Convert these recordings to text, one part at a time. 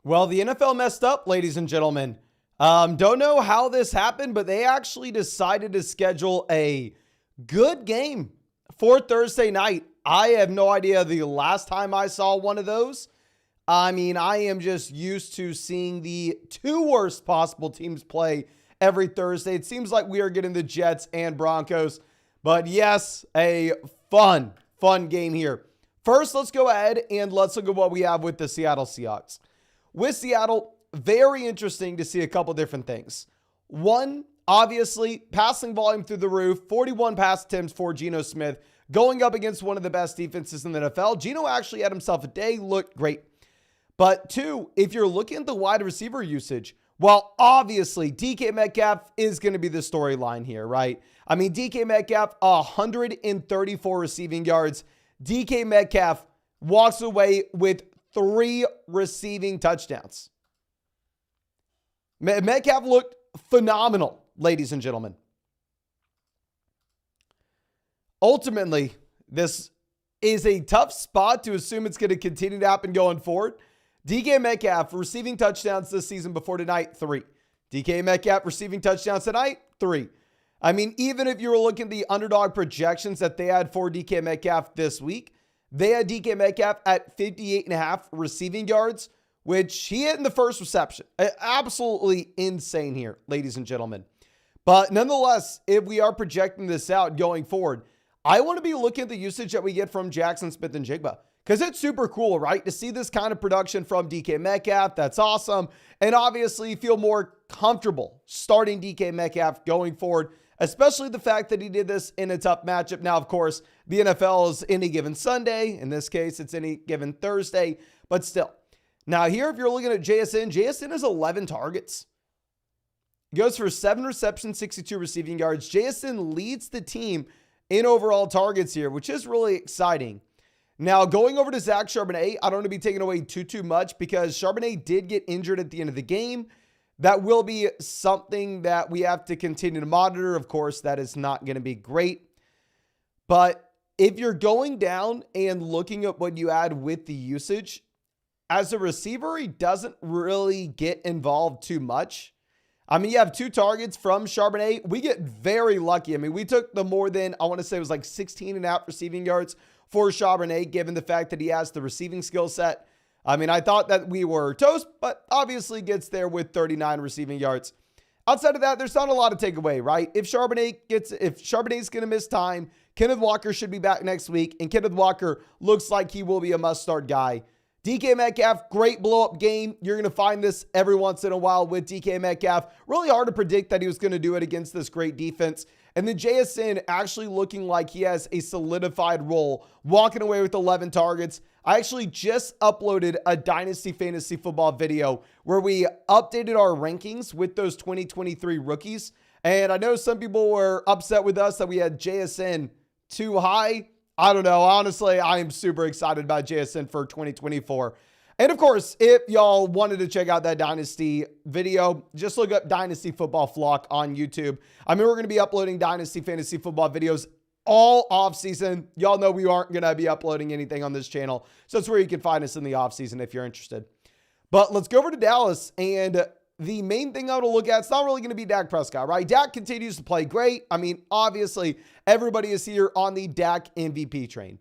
Well, the NFL messed up, ladies and gentlemen. Don't know how this happened, but they actually decided to schedule a good game for Thursday night. I have no idea the last time I saw one of those. I mean, I am just used to seeing the two worst possible teams play every Thursday. It seems like we are getting the Jets and Broncos. But yes, a fun game here. First, let's go ahead and let's look at what we have with the Seattle Seahawks. With Seattle, very interesting to see a couple different things. One, obviously, passing volume through the roof, 41 pass attempts for Geno Smith, going up against one of the best defenses in the NFL. Geno actually had himself a day, looked great. But two, if you're looking at the wide receiver usage, well, obviously, DK Metcalf is going to be the storyline here, right? I mean, DK Metcalf, 134 receiving yards. DK Metcalf walks away with 3 receiving touchdowns. Metcalf looked phenomenal, ladies and gentlemen. Ultimately, this is a tough spot to assume it's going to continue to happen going forward. DK Metcalf receiving touchdowns this season before tonight, 3. DK Metcalf receiving touchdowns tonight, 3. I mean, even if you were looking at the underdog projections that they had for DK Metcalf this week, they had DK Metcalf at 58.5 receiving yards, which he hit in the first reception. Absolutely insane here, ladies and gentlemen. But nonetheless, if we are projecting this out going forward, I want to be looking at the usage that we get from Jackson Smith and Jigba, because it's super cool, right? To see this kind of production from DK Metcalf, that's awesome. And obviously feel more comfortable starting DK Metcalf going forward, especially the fact that he did this in a tough matchup. Now, of course, the NFL is any given Sunday. In this case, it's any given Thursday, but still. Now here, if you're looking at JSN has 11 targets. He goes for 7 receptions, 62 receiving yards. JSN leads the team in overall targets here, which is really exciting. Now, going over to Zach Charbonnet, I don't want to be taking away too much because Charbonnet did get injured at the end of the game. That will be something that we have to continue to monitor. Of course, that is not going to be great. But if you're going down and looking at what you add with the usage, as a receiver, he doesn't really get involved too much. I mean, you have 2 targets from Charbonnet. We get very lucky. I mean, we took the more than, I want to say it was like 16.5 receiving yards for Charbonnet, given the fact that he has the receiving skill set. I mean, I thought that we were toast, but obviously gets there with 39 receiving yards. Outside of that, there's not a lot to take away, right? If Charbonnet's going to miss time, Kenneth Walker should be back next week, and Kenneth Walker looks like he will be a must-start guy. DK Metcalf, great blow-up game. You're going to find this every once in a while with DK Metcalf. Really hard to predict that he was going to do it against this great defense. And then JSN actually looking like he has a solidified role, walking away with 11 targets. I actually just uploaded a Dynasty Fantasy Football video where we updated our rankings with those 2023 rookies. And I know some people were upset with us that we had JSN too high. I don't know. Honestly, I am super excited about JSN for 2024. And of course, if y'all wanted to check out that Dynasty video, just look up Dynasty Football Flock on YouTube. I mean, we're going to be uploading Dynasty Fantasy Football videos all offseason. Y'all know we aren't going to be uploading anything on this channel. So that's where you can find us in the offseason if you're interested. But let's go over to Dallas. And the main thing I want to look at, it's not really going to be Dak Prescott, right? Dak continues to play great. I mean, obviously, everybody is here on the Dak MVP train.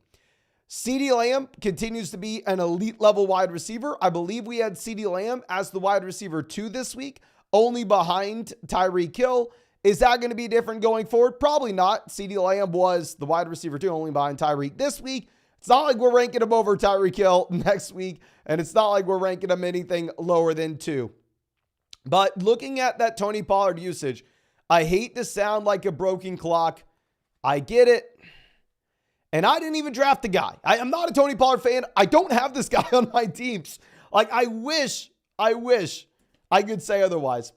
CeeDee Lamb continues to be an elite level wide receiver. I believe we had CeeDee Lamb as the wide receiver 2 this week, only behind Tyreek Hill. Is that going to be different going forward? Probably not. CeeDee Lamb was the wide receiver 2, only behind Tyreek this week. It's not like we're ranking him over Tyreek Hill next week, and it's not like we're ranking him anything lower than 2. But looking at that Tony Pollard usage, I hate to sound like a broken clock. I get it. And I didn't even draft the guy. I'm not a Tony Pollard fan. I don't have this guy on my teams. Like, I wish I could say otherwise.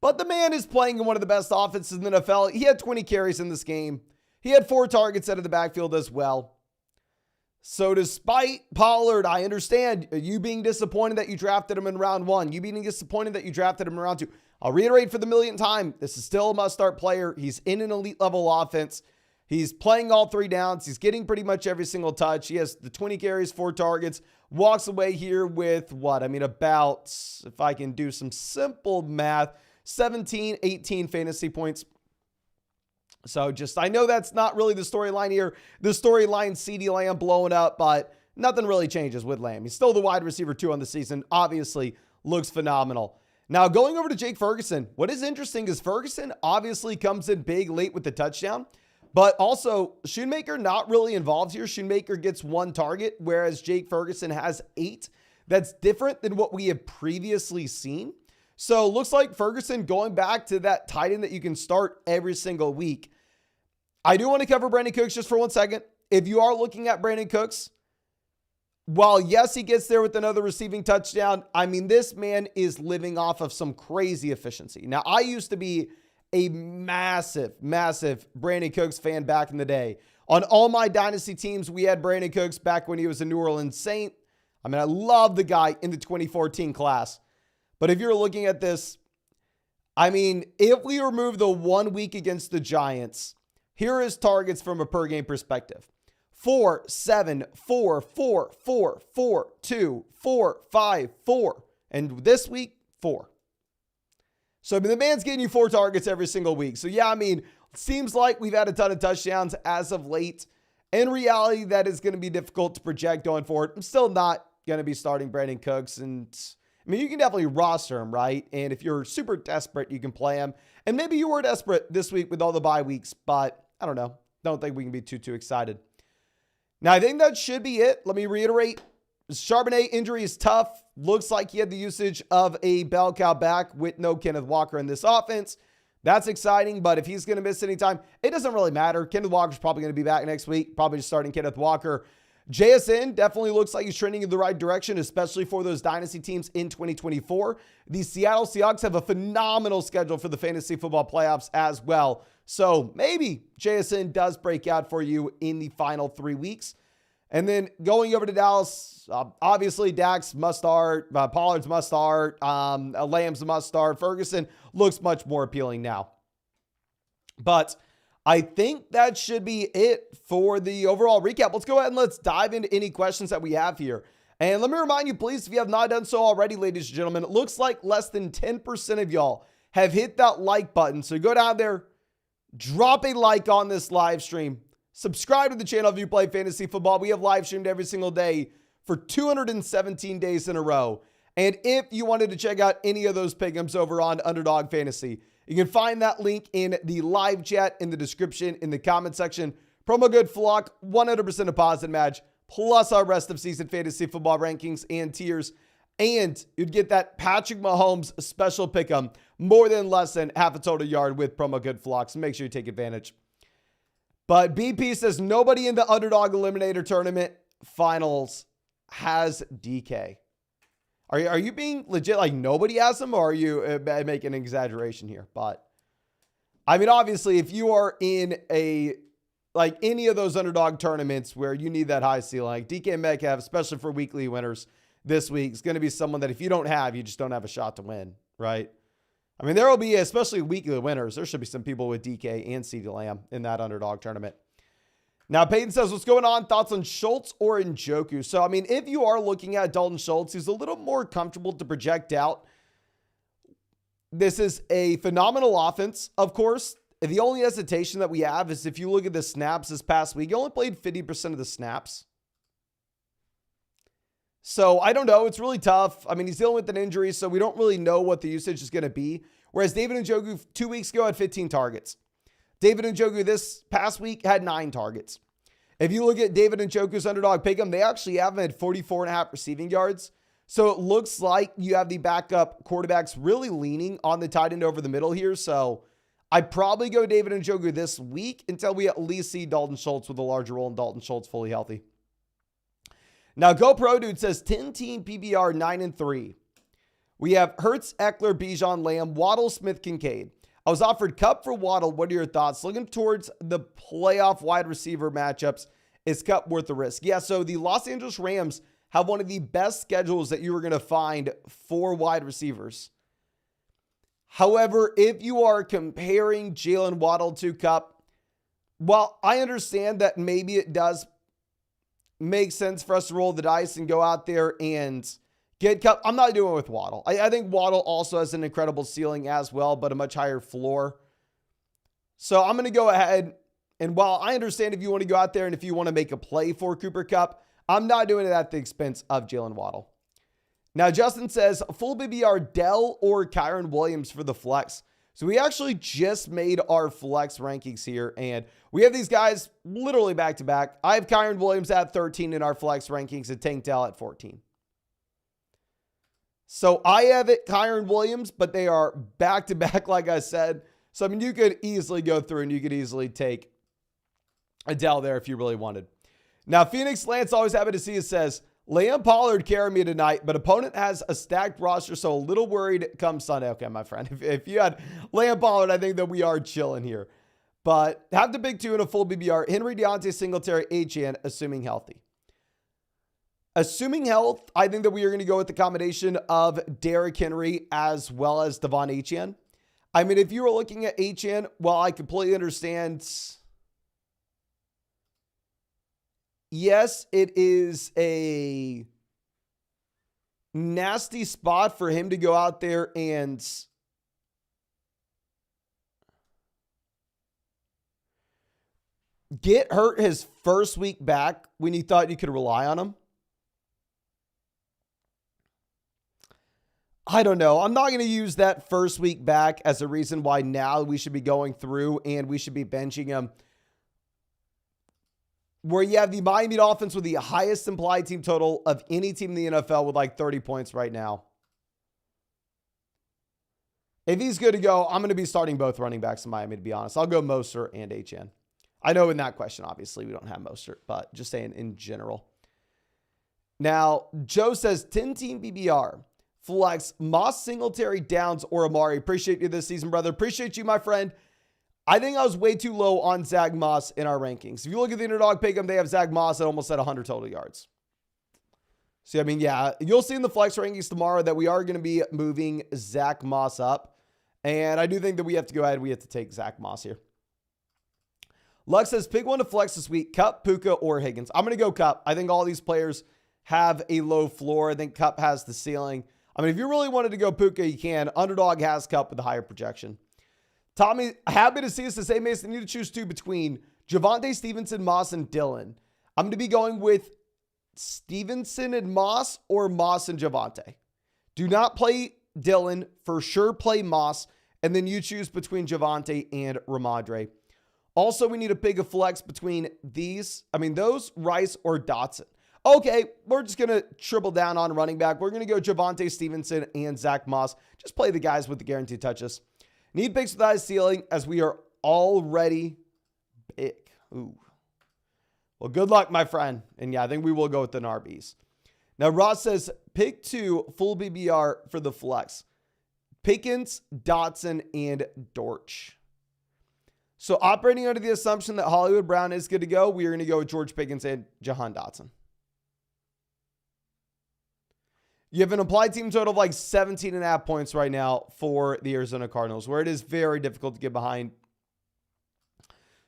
But the man is playing in one of the best offenses in the NFL. He had 20 carries in this game. He had 4 targets out of the backfield as well. So despite Pollard, I understand you being disappointed that you drafted him in round 1. You being disappointed that you drafted him in round 2. I'll reiterate for the millionth time, this is still a must-start player. He's in an elite level offense. He's playing all 3 downs. He's getting pretty much every single touch. He has the 20 carries, 4 targets, walks away here with what? I mean, about, if I can do some simple math, 17, 18 fantasy points. So I know that's not really the storyline here. The storyline, CeeDee Lamb blowing up, but nothing really changes with Lamb. He's still the wide receiver 2 on the season. Obviously looks phenomenal. Now going over to Jake Ferguson. What is interesting is Ferguson obviously comes in big late with the touchdown, but also Schoonmaker not really involved here. Schoonmaker gets 1 target, whereas Jake Ferguson has 8. That's different than what we have previously seen. So looks like Ferguson going back to that tight end that you can start every single week. I do want to cover Brandon Cooks just for 1 second. If you are looking at Brandon Cooks, while yes, he gets there with another receiving touchdown, I mean, this man is living off of some crazy efficiency. Now, I used to be a massive Brandon Cooks fan back in the day. On all my dynasty teams, we had Brandon Cooks back when he was a New Orleans Saint. I mean, I love the guy in the 2014 class. But if you're looking at this, I mean, if we remove the 1 week against the Giants, here are his targets from a per game perspective. 4, 7, 4, 4, 4, 4, 2, 4, 5, 4. And this week, 4. So I mean, the man's getting you 4 targets every single week. So yeah, I mean, it seems like we've had a ton of touchdowns as of late. In reality, that is going to be difficult to project going forward. I'm still not going to be starting Brandon Cooks. And I mean, you can definitely roster him, right? And if you're super desperate, you can play him. And maybe you were desperate this week with all the bye weeks, but I don't know. Don't think we can be too excited. Now, I think that should be it. Let me reiterate. Charbonnet injury is tough. Looks like he had the usage of a bell cow back with no Kenneth Walker in this offense. That's exciting, but if he's going to miss any time, it doesn't really matter. Kenneth Walker's probably going to be back next week. Probably just starting Kenneth Walker. JSN definitely looks like he's trending in the right direction, especially for those dynasty teams in 2024. The Seattle Seahawks have a phenomenal schedule for the fantasy football playoffs as well. So maybe JSN does break out for you in the final 3 weeks. And then going over to Dallas, obviously Dax must start, Pollard's must start, Lamb's must start. Ferguson looks much more appealing now. But I think that should be it for the overall recap. Let's go ahead and let's dive into any questions that we have here. And let me remind you, please, if you have not done so already, ladies and gentlemen, it looks like less than 10% of y'all have hit that like button. So go down there, drop a like on this live stream. Subscribe to the channel if you play fantasy football. We have live streamed every single day for 217 days in a row. And if you wanted to check out any of those pick'ems over on Underdog Fantasy, you can find that link in the live chat, in the description, in the comment section. Promo code FLOCK, 100% deposit match, plus our rest of season fantasy football rankings and tiers. And you'd get that Patrick Mahomes special pick'em, more than less than half a total yard with promo code FLOCK. So make sure you take advantage. But BP says nobody in the Underdog Eliminator Tournament finals has DK. Are you being legit, like nobody has him, or are you making an exaggeration here? But I mean, obviously, if you are in any of those Underdog tournaments where you need that high ceiling, like DK Metcalf, especially for weekly winners this week, is going to be someone that if you don't have, you just don't have a shot to win, right? I mean, there will be, especially weekly winners, there should be some people with DK and CeeDee Lamb in that Underdog tournament. Now, Peyton says, what's going on? Thoughts on Schultz or Njoku? So, I mean, if you are looking at Dalton Schultz, he's a little more comfortable to project out. This is a phenomenal offense, of course. The only hesitation that we have is if you look at the snaps this past week, he only played 50% of the snaps. So, I don't know. It's really tough. I mean, he's dealing with an injury, so we don't really know what the usage is going to be. Whereas David Njoku 2 weeks ago had 15 targets. David Njoku this past week had 9 targets. If you look at David Njoku's Underdog Pick'em, they actually have him at 44.5 receiving yards. So it looks like you have the backup quarterbacks really leaning on the tight end over the middle here. So I'd probably go David Njoku this week until we at least see Dalton Schultz with a larger role and Dalton Schultz fully healthy. Now, GoPro Dude says 10-team PBR 9-3. We have Hurts, Eckler, Bijan, Lamb, Waddle, Smith, Kincaid. I was offered Kupp for Waddle. What are your thoughts? Looking towards the playoff wide receiver matchups, is Kupp worth the risk? Yeah, so the Los Angeles Rams have one of the best schedules that you are going to find for wide receivers. However, if you are comparing Jalen Waddle to Kupp, while I understand that maybe it does make sense for us to roll the dice and go out there and get Kupp, I'm not doing it with Waddle. I think Waddle also has an incredible ceiling as well, but a much higher floor. So I'm going to go ahead, and while I understand if you want to go out there and if you want to make a play for Cooper Kupp, I'm not doing it at the expense of Jalen Waddle. Now, Justin says, full BBR Dell or Kyron Williams for the flex. So we actually just made our flex rankings here, and we have these guys literally back to back. I have Kyron Williams at 13 in our flex rankings and Tank Dell at 14. So I have it Kyron Williams, but they are back to back, like I said. So, I mean, you could easily go through and you could easily take Adele there if you really wanted. Now, Phoenix Lance always happy to see it says, Liam Pollard carried me tonight, but opponent has a stacked roster, so a little worried come Sunday. Okay, my friend. If you had Liam Pollard, I think that we are chilling here. But have the big two in a full BBR. Henry, Deontay, Singletary, HN, assuming healthy. Assuming health, I think that we are going to go with the combination of Derrick Henry as well as Devon HN. I mean, if you were looking at HN, well, I completely understand. Yes, it is a nasty spot for him to go out there and get hurt his first week back when you thought you could rely on him. I don't know. I'm not going to use that first week back as a reason why now we should be going through and we should be benching him. Where you have the Miami Dolphins with the highest implied team total of any team in the NFL with like 30 points right now. If he's good to go, I'm going to be starting both running backs in Miami, to be honest. I'll go Mostert and HN. I know in that question, obviously, we don't have Mostert, but just saying in general. Now, Joe says 10-team BBR. Flex, Moss, Singletary, Downs, or Amari. Appreciate you this season, brother. Appreciate you, my friend. I think I was way too low on Zach Moss in our rankings. If you look at the Underdog Pick'em, they have Zach Moss at almost at 100 total yards. So, I mean, yeah, you'll see in the flex rankings tomorrow that we are going to be moving Zach Moss up. And I do think that we have to go ahead. We have to take Zach Moss here. Lux says, pick one to flex this week. Kupp, Puka, or Higgins. I'm going to go Kupp. I think all these players have a low floor. I think Kupp has the ceiling. I mean, if you really wanted to go Puka, you can. Underdog has Kupp with a higher projection. Tommy, happy to see us to say, Mason, you need to choose two between Javonte Stevenson, Moss, and Dylan. I'm going to be going with Stevenson and Moss or Moss and Javonte. Do not play Dylan. For sure play Moss. And then you choose between Javonte and Ramondre. Also, we need to pick a flex between those, Rice or Dotson. Okay, we're just going to triple down on running back. We're going to go Javonte Stevenson and Zach Moss. Just play the guys with the guaranteed touches. Need picks with high ceiling as we are already big. Ooh. Well, good luck, my friend. And yeah, I think we will go with the RBs. Now, Ross says, pick two full BBR for the flex. Pickens, Dotson, and Dortch. So operating under the assumption that Hollywood Brown is good to go, we are going to go with George Pickens and Jahan Dotson. You have an implied team total of like 17.5 points right now for the Arizona Cardinals, where it is very difficult to get behind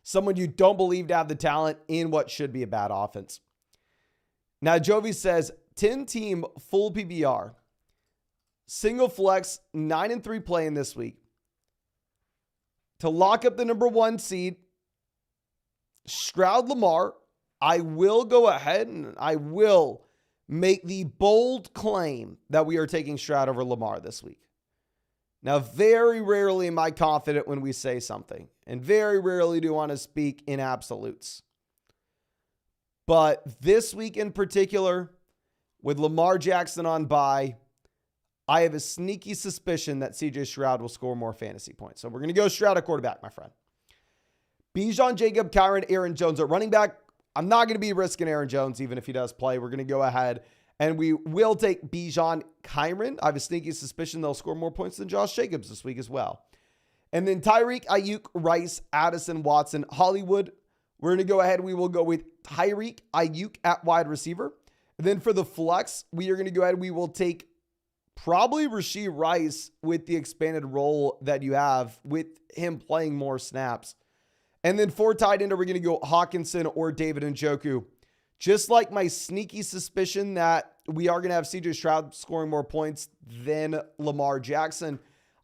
someone you don't believe to have the talent in what should be a bad offense. Now, Jovi says 10-team full PBR, single flex, 9-3 playing this week. To lock up the number 1 seed, Stroud Lamar, I will go ahead and I will make the bold claim that we are taking Stroud over Lamar this week. Now, very rarely am I confident when we say something, and very rarely do I want to speak in absolutes. But this week in particular, with Lamar Jackson on bye, I have a sneaky suspicion that CJ Stroud will score more fantasy points. So we're going to go Stroud at quarterback, my friend. Bijan, Jacob, Kyron, Aaron Jones at running back. I'm not going to be risking Aaron Jones, even if he does play. We're going to go ahead and we will take Bijan, Kyron. I have a sneaky suspicion they'll score more points than Josh Jacobs this week as well. And then Tyreek, Ayuk, Rice, Addison, Watson, Hollywood. We're going to go ahead. We will go with Tyreek, Ayuk at wide receiver. And then for the flex, we are going to go ahead. We will take probably Rashee Rice with the expanded role that you have with him playing more snaps. And then for tight end, are we going to go Hawkinson or David Njoku? Just like my sneaky suspicion that we are going to have CJ Stroud scoring more points than Lamar Jackson,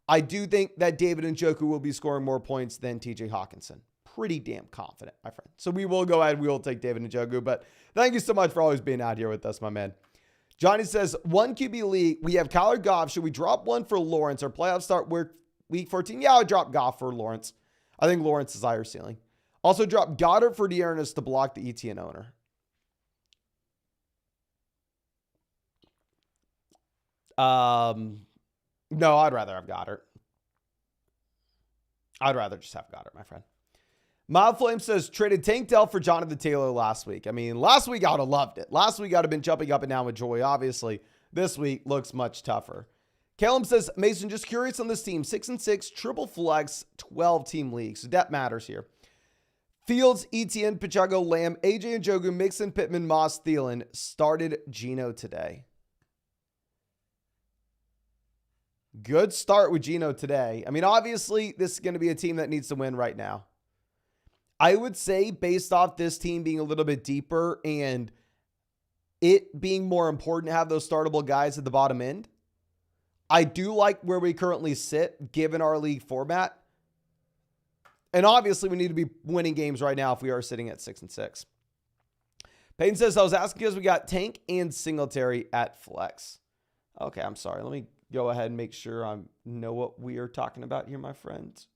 I do think that David Njoku will be scoring more points than TJ Hawkinson. Pretty damn confident, my friend. So we will go ahead. We will take David Njoku. But thank you so much for always being out here with us, my man. Johnny says, 1 QB league. We have Kyler Goff. Should we drop one for Lawrence? Our playoffs start week 14. Yeah, I would drop Goff for Lawrence. I think Lawrence is higher ceiling. Also drop Goddard for Dearness to block the ETN owner. No, I'd rather have Goddard. I'd rather just have Goddard, my friend. Mild Flame says, traded Tank Dell for Jonathan Taylor last week. I mean, last week I would have loved it. Last week I would have been jumping up and down with joy, obviously. This week looks much tougher. Callum says, Mason, just curious on this team. 6-6, triple flex, 12-team leagues. So that matters here. Fields, Etienne, Pacheco, Lamb, AJ Njoku, Mixon, Pittman, Moss, Thielen. Started Geno today. Good start with Geno today. I mean, obviously, this is going to be a team that needs to win right now. I would say, based off this team being a little bit deeper and it being more important to have those startable guys at the bottom end, I do like where we currently sit, given our league format. And obviously, we need to be winning games right now if we are sitting at 6-6. Peyton says, I was asking because we got Tank and Singletary at flex. Okay, I'm sorry. Let me go ahead and make sure I know what we are talking about here, my friends.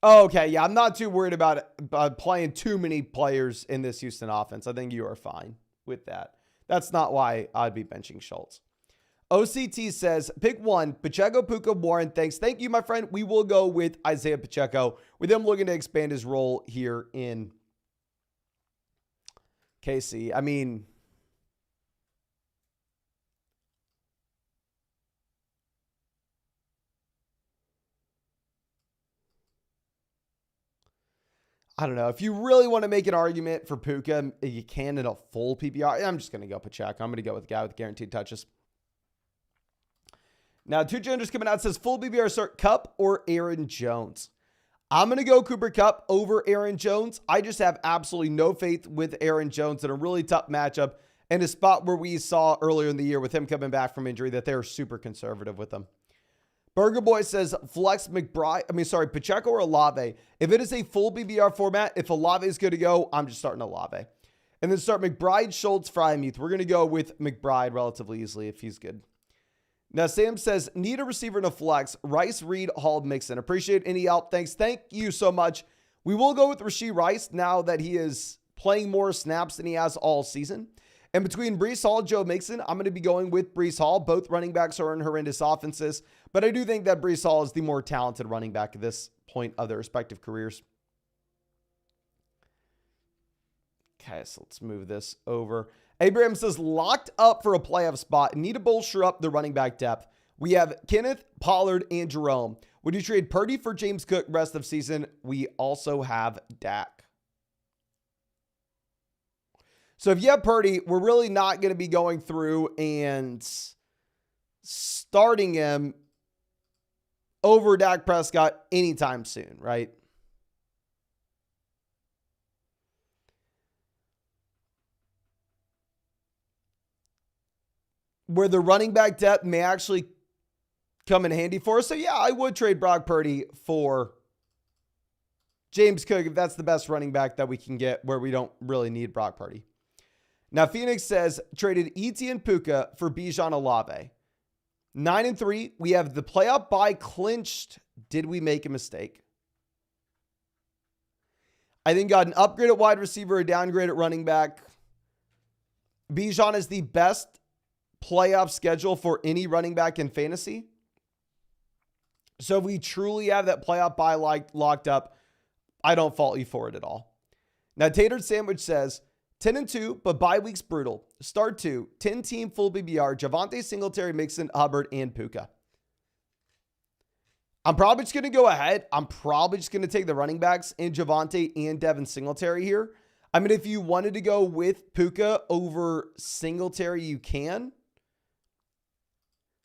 Okay, yeah, I'm not too worried about playing too many players in this Houston offense. I think you are fine with that. That's not why I'd be benching Schultz. OCT says, pick one, Pacheco, Puka, Warren. Thanks. Thank you, my friend. We will go with Isaiah Pacheco, with him looking to expand his role here in KC. I mean, I don't know. If you really want to make an argument for Puka, you can in a full PPR. I'm just going to go Pacheco. I'm going to go with the guy with guaranteed touches. Now, two genders coming out says full PPR start Kupp or Aaron Jones. I'm going to go Cooper Kupp over Aaron Jones. I just have absolutely no faith with Aaron Jones in a really tough matchup and a spot where we saw earlier in the year with him coming back from injury that they're super conservative with him. Burger Boy says flex Pacheco or Olave. If it is a full BBR format, if Olave is good to go, I'm just starting Olave. And then start McBride, Schultz, Frymuth. We're going to go with McBride relatively easily if he's good. Now, Sam says, need a receiver in a flex. Rice, Reed, Hall, Mixon. Appreciate any help. Thanks. Thank you so much. We will go with Rashee Rice now that he is playing more snaps than he has all season. And between Breece Hall and Joe Mixon, I'm going to be going with Breece Hall. Both running backs are in horrendous offenses, but I do think that Breece Hall is the more talented running back at this point of their respective careers. Okay, so let's move this over. Abraham says, locked up for a playoff spot. Need to bolster up the running back depth. We have Kenneth, Pollard, and Jerome. Would you trade Purdy for James Cook rest of season? We also have Dak. So if you have Purdy, we're really not going to be going through and starting him over Dak Prescott anytime soon, right? Where the running back depth may actually come in handy for us. So yeah, I would trade Brock Purdy for James Cook if that's the best running back that we can get where we don't really need Brock Purdy. Now, Phoenix says, traded Etienne Puka for Bijan Olave. 9-3. We have the playoff bye clinched. Did we make a mistake? I think got an upgrade at wide receiver, a downgrade at running back. Bijan is the best playoff schedule for any running back in fantasy. So if we truly have that playoff bye locked up, I don't fault you for it at all. Now, Tatered Sandwich says, 10-2, but bye week's brutal. Start 2, 10-team full BBR, Javonte, Singletary, Mixon, Hubbard, and Puka. I'm probably just going to go ahead. I'm probably just going to take the running backs in Javonte and Devin Singletary here. I mean, if you wanted to go with Puka over Singletary, you can.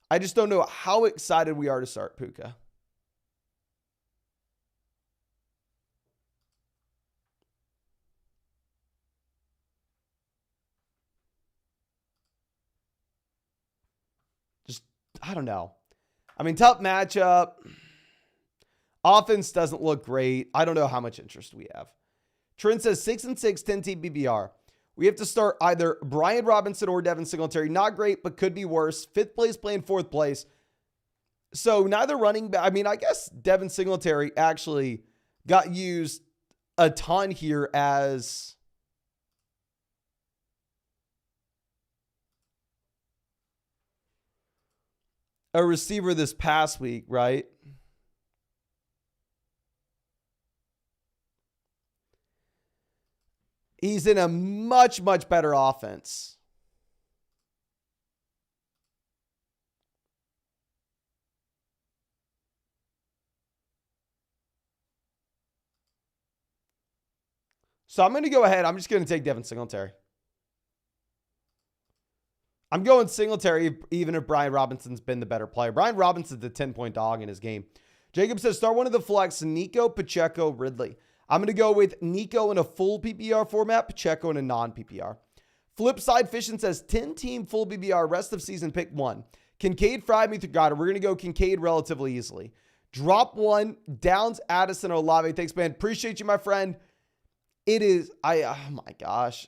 I just don't know how excited we are to start Puka. Just, I don't know. I mean, tough matchup. Offense doesn't look great. I don't know how much interest we have. Trent says 6-6, 10 team BBR. We have to start either Brian Robinson or Devin Singletary. Not great, but could be worse. Fifth place playing fourth place. So neither running back. I mean, I guess Devin Singletary actually got used a ton here as a receiver this past week, right? He's in a much, much better offense. So I'm going to go ahead. I'm just going to take Devin Singletary. I'm going Singletary even if Brian Robinson's been the better player. Brian Robinson's the 10-point dog in his game. Jacob says start one of the flex, Nico, Pacheco, Ridley. I'm going to go with Nico in a full PPR format, Pacheco in a non-PPR. Flipside Fishing says 10-team full PPR, rest of season, pick one. Kincaid, Fry, me through God. We're going to go Kincaid relatively easily. Drop one, Downs, Addison, Olave. Thanks, man. Appreciate you, my friend. It is, oh my gosh.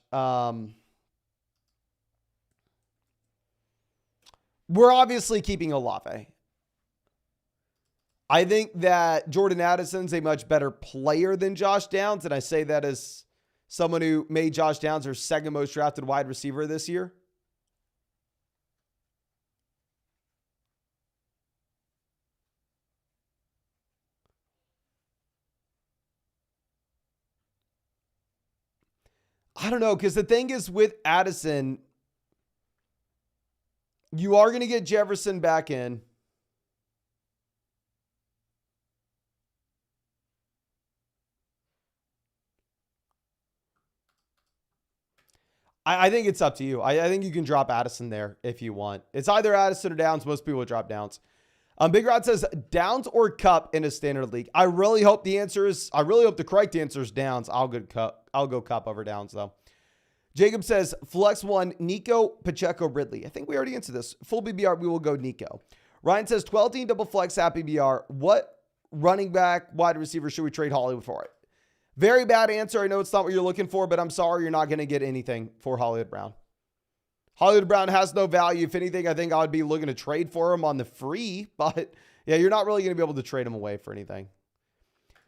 We're obviously keeping Olave. I think that Jordan Addison's a much better player than Josh Downs, and I say that as someone who made Josh Downs their second most drafted wide receiver this year. I don't know, because the thing is with Addison, you are going to get Jefferson back in. I think it's up to you. I think you can drop Addison there if you want. It's either Addison or Downs. Most people would drop Downs. Big Rod says Downs or Cup in a standard league. I really hope the correct answer is Downs. I'll go Cup over Downs though. Jacob says flex one, Nico, Pacheco, Ridley. I think we already answered this. Full BBR, we will go Nico. Ryan says 12-team double flex at BBR. What running back, wide receiver should we trade Hollywood for it? Very bad answer. I know it's not what you're looking for, but I'm sorry you're not going to get anything for Hollywood Brown. Hollywood Brown has no value. If anything, I think I would be looking to trade for him on the free, but yeah, you're not really going to be able to trade him away for anything.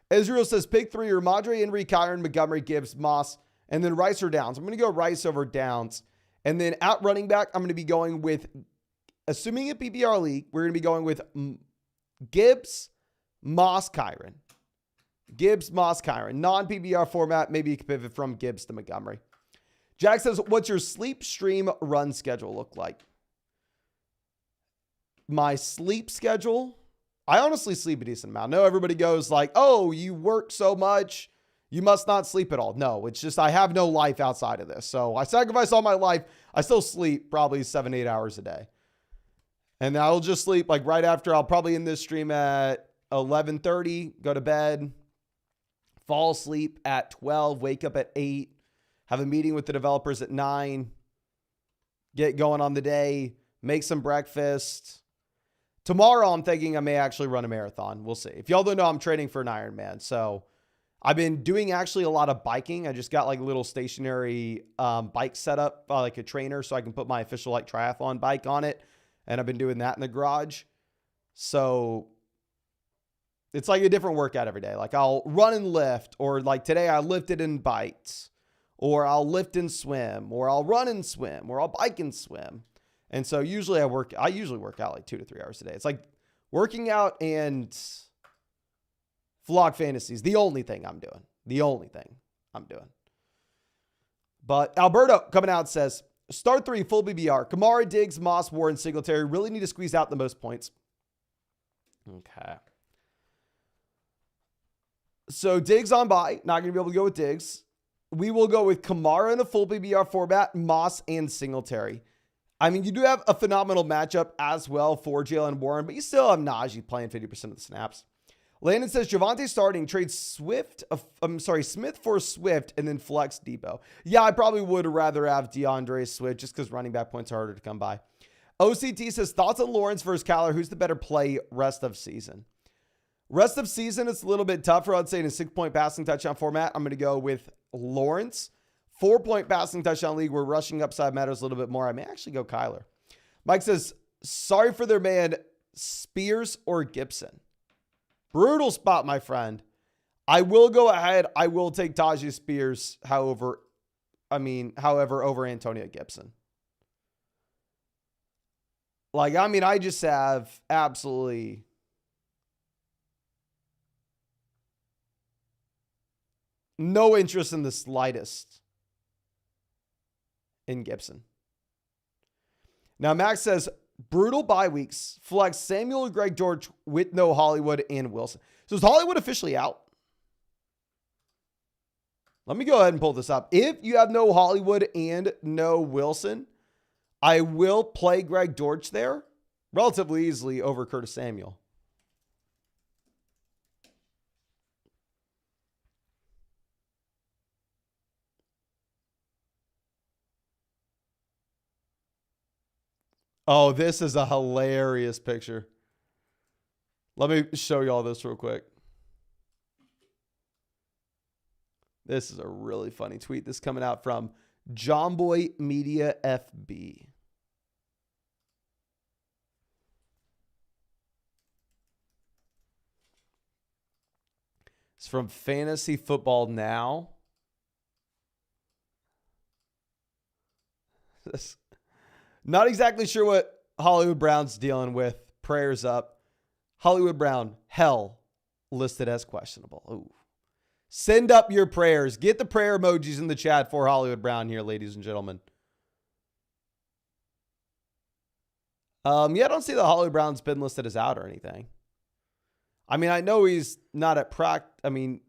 Israel says pick three, Ramadre, Henry, Kyron, Montgomery, Gibbs, Moss, and then Rice or Downs. I'm going to go Rice over Downs. And then at running back, I'm going to be going with, assuming a PPR league, we're going to be going with Gibbs, Moss, Kyron. Gibbs, Moss, Kyron. Non-PPR format, maybe you can pivot from Gibbs to Montgomery. Jack says, what's your sleep stream run schedule look like? My sleep schedule? I honestly sleep a decent amount. I know everybody goes like, oh, you work so much, you must not sleep at all. No, it's just I have no life outside of this. So I sacrifice all my life. I still sleep probably 7-8 hours a day. And I'll just sleep like right after. I'll probably end this stream at 11:30, go to bed, fall asleep at 12, wake up at 8, have a meeting with the developers at 9, get going on the day, make some breakfast. Tomorrow, I'm thinking I may actually run a marathon. We'll see. If y'all don't know, I'm training for an Ironman. So I've been doing actually a lot of biking. I just got like a little stationary bike set up, like a trainer, so I can put my official like triathlon bike on it. And I've been doing that in the garage. So it's like a different workout every day. Like I'll run and lift, or like today I lifted and biked, or I'll lift and swim, or I'll run and swim, or I'll bike and swim. And so usually I usually work out like 2 to 3 hours a day. It's like working out and vlog fantasy is the only thing I'm doing. The only thing I'm doing. But Alberto coming out says, start 3, full BBR. Kamara, Diggs, Moss, Warren, Singletary. Really need to squeeze out the most points. Okay. So Diggs on bye. Not going to be able to go with Diggs. We will go with Kamara in a full PPR format, Moss, and Singletary. I mean, you do have a phenomenal matchup as well for Jalen Warren, but you still have Najee playing 50% of the snaps. Landon says Javonte starting, trade Smith for Swift, and then flex Depot. Yeah, I probably would rather have DeAndre Swift just because running back points are harder to come by. OCT says thoughts on Lawrence versus Kyler. Who's the better play rest of season? Rest of season, it's a little bit tougher. I'd say in a 6-point passing touchdown format, I'm going to go with Lawrence. 4-point passing touchdown league where rushing upside matters a little bit more. I may actually go Kyler. Mike says, sorry for their man, Spears or Gibson. Brutal spot, my friend. I will go ahead. I will take Tajay Spears, however, over Antonio Gibson. I just have absolutely no interest in the slightest in Gibson. Now, Max says, brutal bye weeks. Flex Samuel and Greg George with no Hollywood and Wilson. So is Hollywood officially out? Let me go ahead and pull this up. If you have no Hollywood and no Wilson, I will play Greg George there relatively easily over Curtis Samuel. Oh, this is a hilarious picture. Let me show you all this real quick. This is a really funny tweet. This is coming out from Johnboy Media FB. It's from Fantasy Football Now. Not exactly sure what Hollywood Brown's dealing with. Prayers up. Hollywood Brown, hell, listed as questionable. Ooh. Send up your prayers. Get the prayer emojis in the chat for Hollywood Brown here, ladies and gentlemen. I don't see that Hollywood Brown's been listed as out or anything. I know he's not at practice.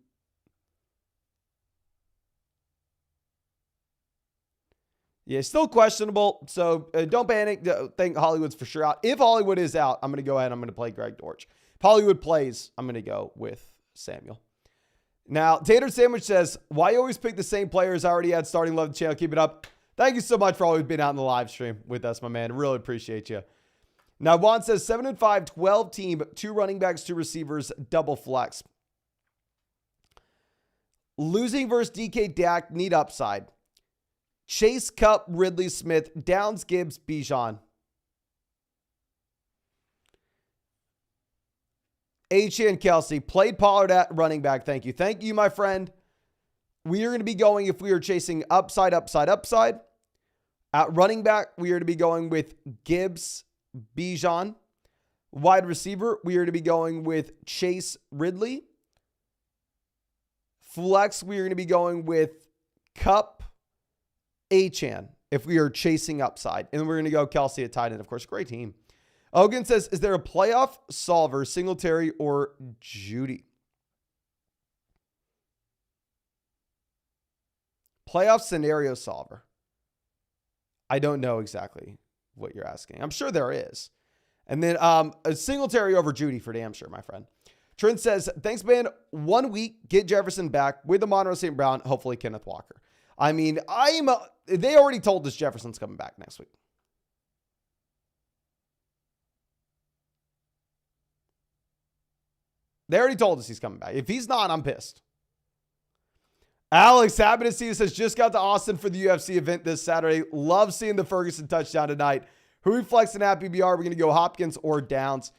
Yeah, still questionable. So don't panic. Think Hollywood's for sure out. If Hollywood is out, I'm going to go ahead and I'm going to play Greg George. If Hollywood plays, I'm going to go with Samuel. Now, Tater Sandwich says, why you always pick the same players I already had starting? Love the channel. Keep it up. Thank you so much for always being out in the live stream with us, my man. Really appreciate you. Now, Juan says 7-5, 12 team, 2 running backs, 2 receivers, double flex. Losing versus DK Dak, need upside. Chase, Cup, Ridley, Smith, Downs, Gibbs, Bijan. and Kelsey played Pollard at running back. Thank you. Thank you, my friend. We are going to be going, if we are chasing upside. At running back, we are to be going with Gibbs, Bijan. Wide receiver, we are to be going with Chase, Ridley. Flex, we are going to be going with Cup, Achane, if we are chasing upside. And then we're going to go Kelsey at tight end, of course. Great team. Ogan says, is there a playoff solver, Singletary or Judy? Playoff scenario solver. I don't know exactly what you're asking. I'm sure there is. And then a Singletary over Judy for damn sure, my friend. Trent says, thanks, man. 1 week, get Jefferson back with the Monroe St. Brown, hopefully Kenneth Walker. I mean, they already told us Jefferson's coming back next week. They already told us he's coming back. If he's not, I'm pissed. Alex, happy to see you. Says, just got to Austin for the UFC event this Saturday. Love seeing the Ferguson touchdown tonight. Who we flexing at PBR? We're going to go Hopkins or Downs.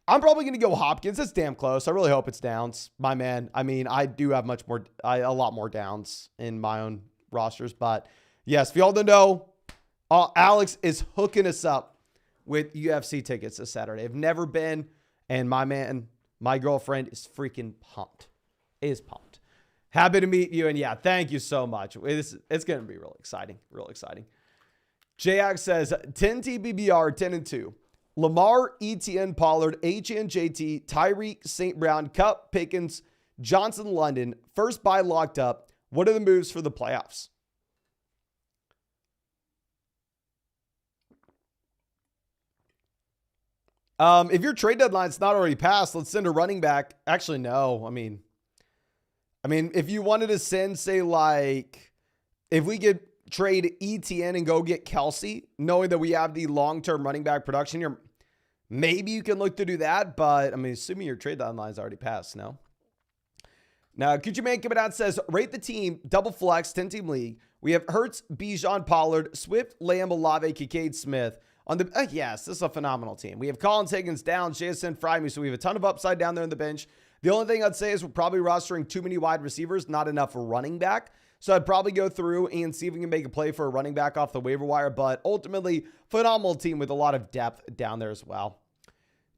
I'm probably going to go Hopkins. It's damn close. I really hope it's Downs, my man. I mean, I do have a lot more Downs in my own rosters. But yes, if y'all don't know, Alex is hooking us up with UFC tickets this Saturday. I've never been, and my girlfriend is freaking pumped. Pumped. Happy to meet you. And yeah, thank you so much. It's going to be really exciting. Real exciting. Jax says 10 TBBR, 10-2. Lamar, Etienne, Pollard, Achane, JT, Tyreek, St. Brown, Cup, Pickens, Johnson, London. First buy locked up. What are the moves for the playoffs? If your trade deadline's not already passed, let's send a running back. Actually, no. I mean, if you wanted to send, say, like, if we could trade ETN and go get Kelsey, knowing that we have the long-term running back production here, maybe you can look to do that. But, I mean, assuming your trade deadline's already passed, no? Now, Kuchiman coming out says, rate the team, double flex, 10-team league. We have Hurts, Bijan, Pollard, Swift, Lamb, Olave, Kincaid, Smith. On the yes, this is a phenomenal team. We have Collins, Higgins, Downs, Jason, Fryme, so we have a ton of upside down there on the bench. The only thing I'd say is we're probably rostering too many wide receivers, not enough running back. So I'd probably go through and see if we can make a play for a running back off the waiver wire. But ultimately, phenomenal team with a lot of depth down there as well.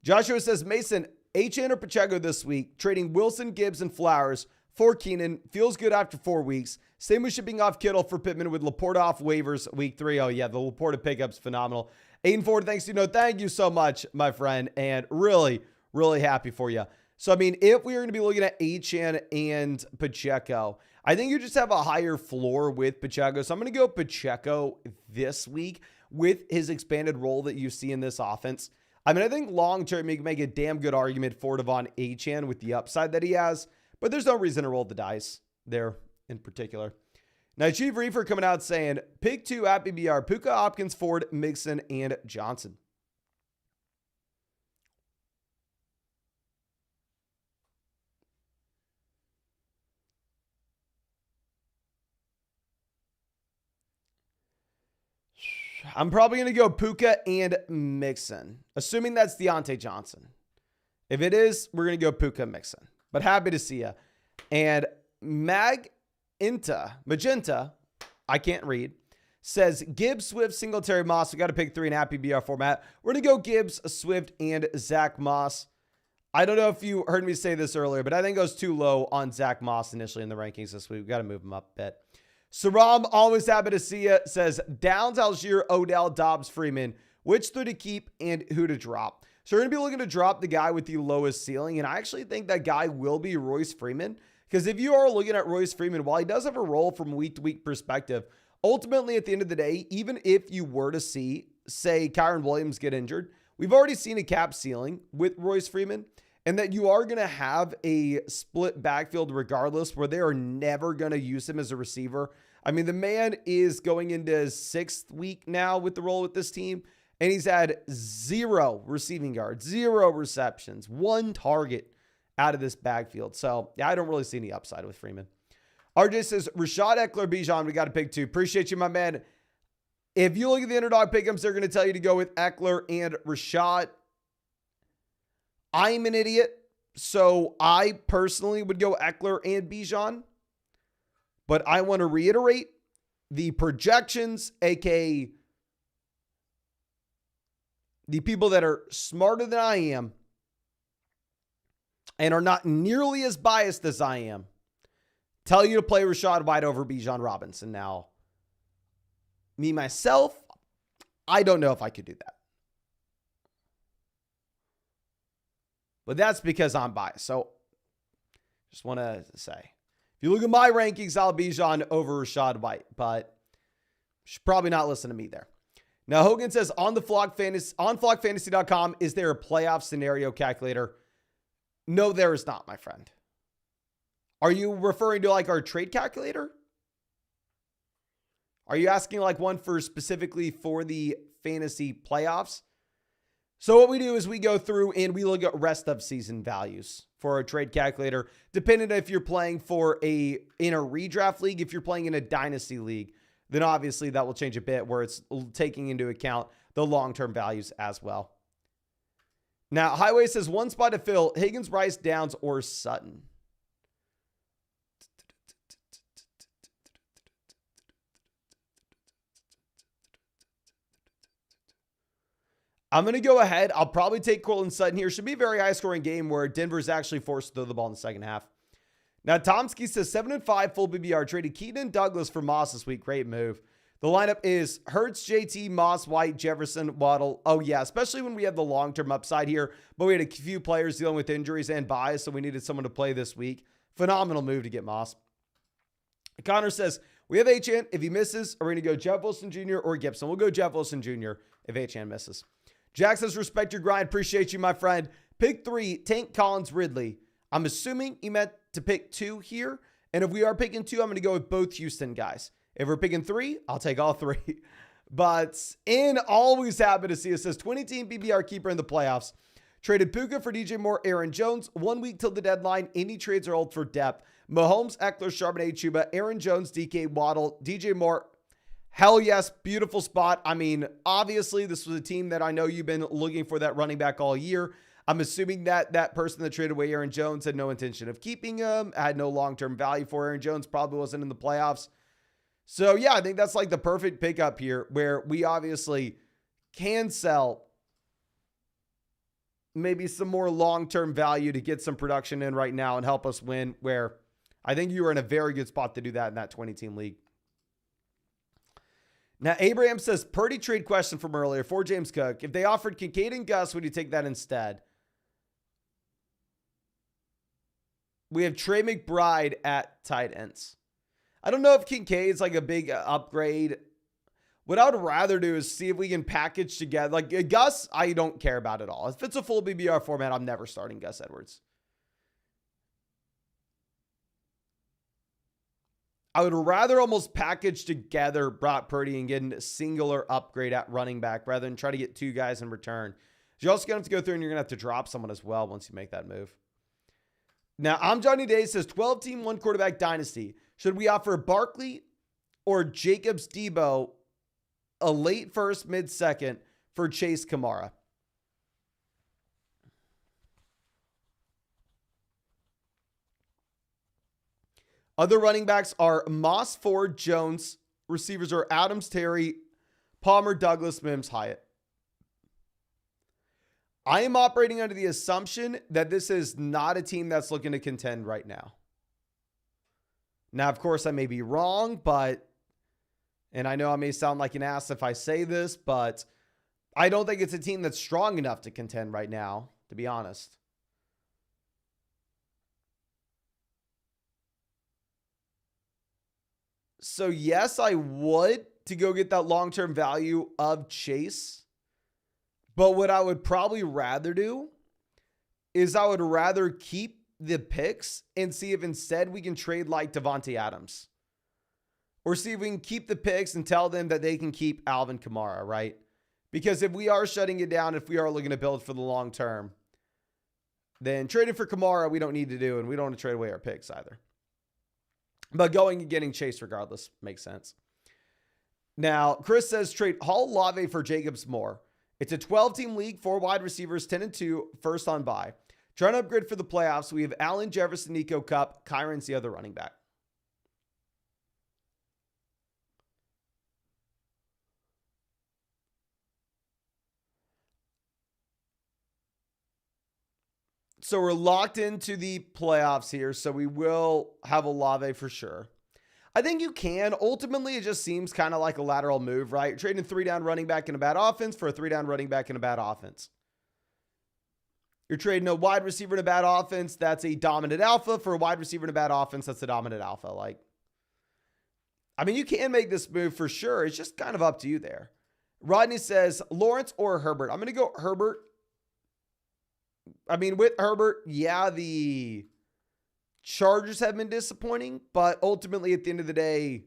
Joshua says, Mason, HN or Pacheco this week, trading Wilson, Gibbs, and Flowers for Keenan. Feels good after 4 weeks. Same with shipping off Kittle for Pittman with Laporta off waivers week 3. Oh, yeah, the Laporta pickup's phenomenal. Aiden Ford, thanks to thank you so much, my friend, and really, really happy for you. So, I mean, if we are going to be looking at HN and Pacheco, I think you just have a higher floor with Pacheco. So I'm going to go Pacheco this week with his expanded role that you see in this offense. I mean, I think long-term you can make a damn good argument for Devon HN with the upside that he has, but there's no reason to roll the dice there in particular. Now, Chief Reefer coming out saying, pick 2 at BBR, Puka, Hopkins, Ford, Mixon, and Johnson. I'm probably going to go Puka and Mixon, assuming that's Deontay Johnson. If it is, we're going to go Puka Mixon. But happy to see you. And Magenta, I can't read, says Gibbs, Swift, Singletary, Moss. We got to pick 3 in happy BR format. We're going to go Gibbs, Swift, and Zach Moss. I don't know if you heard me say this earlier, but I think it goes too low on Zach Moss initially in the rankings this week. We've got to move him up a bit. Saram, always happy to see you, says Downs, Algier, Odell, Dobbs, Freeman. Which 3 to keep and who to drop? So we're going to be looking to drop the guy with the lowest ceiling, and I actually think that guy will be Royce Freeman. Because if you are looking at Royce Freeman, while he does have a role from week-to-week perspective, ultimately at the end of the day, even if you were to see, say, Kyron Williams get injured, we've already seen a cap ceiling with Royce Freeman, and that you are going to have a split backfield regardless, where they are never going to use him as a receiver. I mean, the man is going into his 6th week now with the role with this team, and he's had 0 receiving yards, 0 receptions, 1 target out of this backfield. So, yeah, I don't really see any upside with Freeman. RJ says, Rashad, Eckler, Bijan, we got to pick 2. Appreciate you, my man. If you look at the underdog pick'ems, they're going to tell you to go with Eckler and Rashad. I'm an idiot, so I personally would go Eckler and Bijan. But I want to reiterate the projections, aka the people that are smarter than I am and are not nearly as biased as I am, tell you to play Rashad White over Bijan Robinson. Now, me, myself, I don't know if I could do that. But that's because I'm biased. So, just want to say, if you look at my rankings, I'll Bijan over Rashad White. But you should probably not listen to me there. Now, Hogan says, on flockfantasy.com, is there a playoff scenario calculator? No, there is not, my friend. Are you referring to like our trade calculator? Are you asking like one for specifically for the fantasy playoffs? So what we do is we go through and we look at rest of season values for our trade calculator, depending on if you're playing in a redraft league. If you're playing in a dynasty league, then obviously that will change a bit, where it's taking into account the long-term values as well. Now, Highway says 1 spot to fill: Higgins, Rice, Downs, or Sutton. I'm going to go ahead. I'll probably take Cortland Sutton here. Should be a very high-scoring game where Denver's actually forced to throw the ball in the second half. Now, Tomsky says 7-5 full BBR. Traded Keaton and Douglas for Moss this week. Great move. The lineup is Hurts, JT, Moss, White, Jefferson, Waddle. Oh, yeah, especially when we have the long-term upside here. But we had a few players dealing with injuries and buys, so we needed someone to play this week. Phenomenal move to get Moss. Connor says, we have HN. If he misses, are we going to go Jeff Wilson Jr. or Gibson? We'll go Jeff Wilson Jr. if HN misses. Jack says, respect your grind. Appreciate you, my friend. Pick 3, Tank Collins Ridley. I'm assuming you meant to pick 2 here. And if we are picking 2, I'm going to go with both Houston guys. If we're picking 3, I'll take all 3. But in always happy to see, it says 20-team PPR keeper in the playoffs. Traded Puka for DJ Moore, Aaron Jones. 1 week till the deadline. Any trades are old for depth. Mahomes, Eckler, Charbonnet, Chuba, Aaron Jones, DK, Waddle, DJ Moore. Hell yes, beautiful spot. I mean, obviously, this was a team that I know you've been looking for that running back all year. I'm assuming that that person that traded away Aaron Jones had no intention of keeping him, had no long-term value for Aaron Jones, probably wasn't in the playoffs. So, yeah, I think that's like the perfect pickup here where we obviously can sell maybe some more long-term value to get some production in right now and help us win, where I think you are in a very good spot to do that in that 20-team league. Now, Abraham says, Purdy trade question from earlier for James Cook. If they offered Kincaid and Gus, would you take that instead? We have Trey McBride at tight ends. I don't know if Kincaid's like a big upgrade. What I would rather do is see if we can package together. Like Gus, I don't care about at all. If it's a full BBR format, I'm never starting Gus Edwards. I would rather almost package together Brock Purdy and get a singular upgrade at running back rather than try to get 2 guys in return. You're also going to have to go through and you're going to have to drop someone as well once you make that move. Now, I'm Johnny Day says 12-team, 1 quarterback dynasty. Should we offer Barkley or Jacobs Debo a late first, mid second for Chase Kamara? Other running backs are Moss, Ford, Jones. Receivers are Adams, Terry, Palmer, Douglas, Mims, Hyatt. I am operating under the assumption that this is not a team that's looking to contend right now. Now, of course, I may be wrong, and I know I may sound like an ass if I say this, but I don't think it's a team that's strong enough to contend right now, to be honest. So, yes, I would to go get that long-term value of Chase. But what I would probably rather do is I would rather keep the picks and see if instead we can trade like Devontae Adams. Or see if we can keep the picks and tell them that they can keep Alvin Kamara, right? Because if we are shutting it down, if we are looking to build for the long term, then trading for Kamara we don't need to do, and we don't want to trade away our picks either. But going and getting Chase regardless makes sense. Now, Chris says trade Hall Lave for Jacobs Moore. It's a 12-team league, 4 wide receivers, 10-2, first on bye. Trying to upgrade for the playoffs. We have Allen, Jefferson, Nico Cup. Kyron's the other running back. So we're locked into the playoffs here, so we will have Olave for sure. I think you can. Ultimately, it just seems kind of like a lateral move, right? You're trading a 3-down running back in a bad offense for a 3-down running back in a bad offense. You're trading a wide receiver in a bad offense that's a dominant alpha for a wide receiver in a bad offense that's a dominant alpha. Like, I mean, you can make this move for sure. It's just kind of up to you there. Rodney says Lawrence or Herbert. I'm going to go Herbert. I mean, with Herbert, yeah, the Chargers have been disappointing, but ultimately at the end of the day,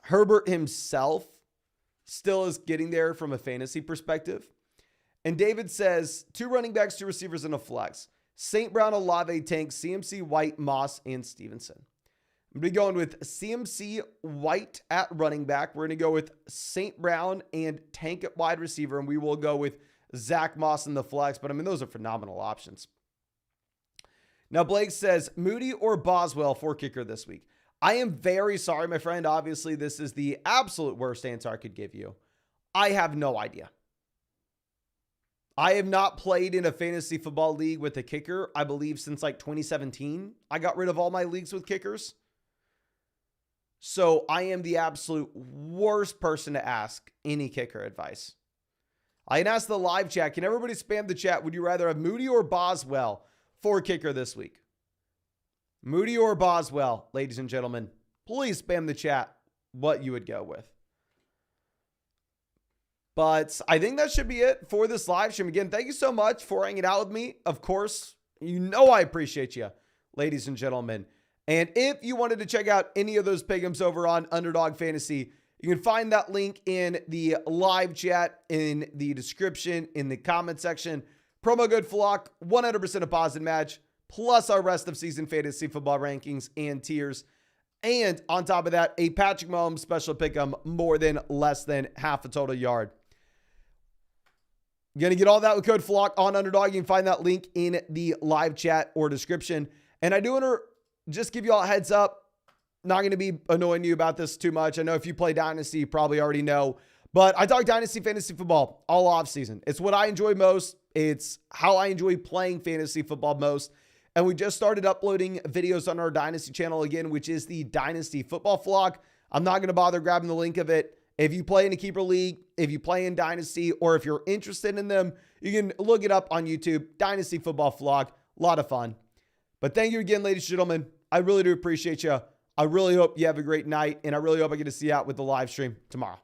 Herbert himself still is getting there from a fantasy perspective. And David says 2 running backs, 2 receivers, and a flex. St. Brown, Olave, Tank, CMC, White, Moss, and Stevenson. I'm going to be going with CMC, White at running back. We're going to go with St. Brown and Tank at wide receiver, and we will go with Zach Moss in the flex. But I mean, those are phenomenal options. Now, Blake says Moody or Boswell for kicker this week. I am very sorry, my friend. Obviously, this is the absolute worst answer I could give you. I have no idea. I have not played in a fantasy football league with a kicker, I believe, since like 2017. I got rid of all my leagues with kickers. So I am the absolute worst person to ask any kicker advice. I can ask the live chat. Can everybody spam the chat? Would you rather have Moody or Boswell for kicker this week? Moody or Boswell, ladies and gentlemen. Please spam the chat what you would go with. But I think that should be it for this live stream. Again, thank you so much for hanging out with me. Of course, you know I appreciate you, ladies and gentlemen. And if you wanted to check out any of those pick'ems over on Underdog Fantasy, you can find that link in the live chat, in the description, in the comment section. Promo code FLOCK, 100% deposit match, plus our rest of season fantasy football rankings and tiers. And on top of that, a Patrick Mahomes special pick'em, more than less than half a total yard. You're going to get all that with code FLOCK on Underdog. You can find that link in the live chat or description. And I do want to just give you all a heads up. Not going to be annoying you about this too much. I know if you play Dynasty, you probably already know. But I talk Dynasty fantasy football all off season. It's what I enjoy most. It's how I enjoy playing fantasy football most. And we just started uploading videos on our Dynasty channel again, which is the Dynasty Football Vlog. I'm not going to bother grabbing the link of it. If you play in a keeper league, if you play in Dynasty, or if you're interested in them, you can look it up on YouTube. Dynasty Football Vlog. A lot of fun. But thank you again, ladies and gentlemen. I really do appreciate you. I really hope you have a great night, and I really hope I get to see you out with the live stream tomorrow.